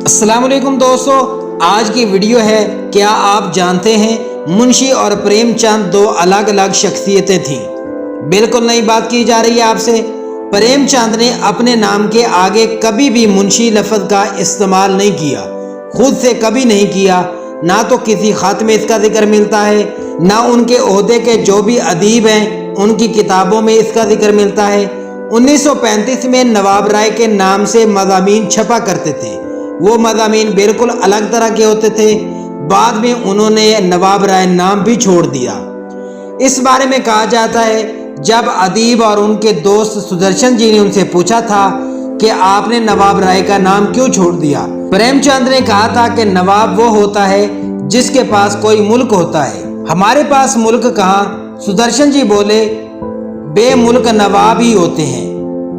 السلام علیکم دوستو، آج کی ویڈیو ہے کیا آپ جانتے ہیں منشی اور پریم چند دو الگ الگ شخصیتیں تھیں؟ بالکل نئی بات کی جا رہی ہے آپ سے۔ پریم چند نے اپنے نام کے آگے کبھی بھی منشی لفظ کا استعمال نہیں کیا، خود سے کبھی نہیں کیا، نہ تو کسی خط میں اس کا ذکر ملتا ہے، نہ ان کے عہدے کے جو بھی ادیب ہیں ان کی کتابوں میں اس کا ذکر ملتا ہے۔ 1935 میں نواب رائے کے نام سے مضامین چھپا کرتے تھے، وہ مضامین بالکل الگ طرح کے ہوتے تھے۔ بعد میں انہوں نے نواب رائے نام بھی چھوڑ دیا۔ اس بارے میں کہا جاتا ہے جب ادیب اور ان کے دوست سدرشن جی نے ان سے پوچھا تھا کہ آپ نے نواب رائے کا نام کیوں چھوڑ دیا، پریم چند نے کہا تھا کہ نواب وہ ہوتا ہے جس کے پاس کوئی ملک ہوتا ہے، ہمارے پاس ملک کہاں۔ سدرشن جی بولے بے ملک نواب ہی ہوتے ہیں۔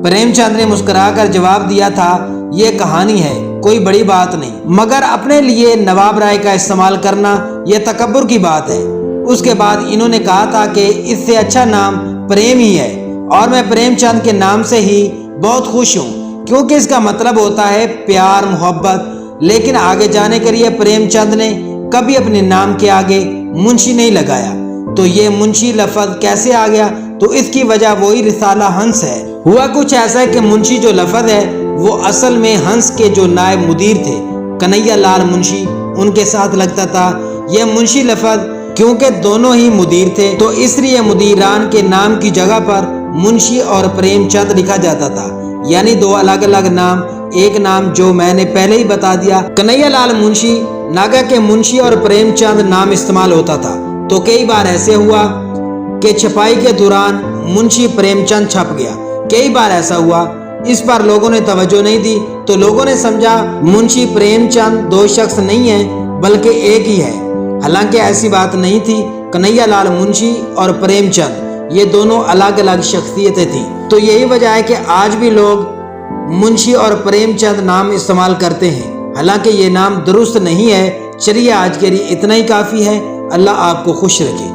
پریم چند نے مسکرا کر جواب دیا تھا یہ کہانی ہے، کوئی بڑی بات نہیں، مگر اپنے لیے نواب رائے کا استعمال کرنا یہ تکبر کی بات ہے۔ اس کے بعد انہوں نے کہا تھا کہ اس سے اچھا نام پریم ہی ہے، اور میں پریم چند کے نام سے ہی بہت خوش ہوں، کیونکہ اس کا مطلب ہوتا ہے پیار محبت۔ لیکن آگے جانے کے لیے پریم چند نے کبھی اپنے نام کے آگے منشی نہیں لگایا، تو یہ منشی لفظ کیسے آ گیا؟ تو اس کی وجہ وہی رسالہ ہنس ہے۔ ہوا کچھ ایسا ہے کہ منشی جو لفظ ہے وہ اصل میں ہنس کے جو نائب مدیر تھے کنہیا لال منشی، ان کے ساتھ لگتا تھا۔ یہ منشی لفظ کیونکہ دونوں ہی مدیر تھے تو اس لیے مدیران کے نام کی جگہ پر منشی اور پریم چند لکھا جاتا تھا، یعنی دو الگ الگ نام۔ ایک نام جو میں نے پہلے ہی بتا دیا کنہیا لال منشی، ناگا کے منشی اور پریم چند نام استعمال ہوتا تھا، تو کئی بار ایسے ہوا کہ چھپائی کے دوران منشی پریم چند چھپ گیا، کئی بار ایسا ہوا، اس پر لوگوں نے توجہ نہیں دی تو لوگوں نے سمجھا منشی پریم چند دو شخص نہیں ہیں بلکہ ایک ہی ہے، حالانکہ ایسی بات نہیں تھی۔ کنہیا لال منشی اور پریم چند یہ دونوں الگ الگ شخصیتیں تھیں، تو یہی وجہ ہے کہ آج بھی لوگ منشی اور پریم چند نام استعمال کرتے ہیں، حالانکہ یہ نام درست نہیں ہے۔ چلیے آج کے لیے اتنا ہی کافی ہے، اللہ آپ کو خوش رکھے۔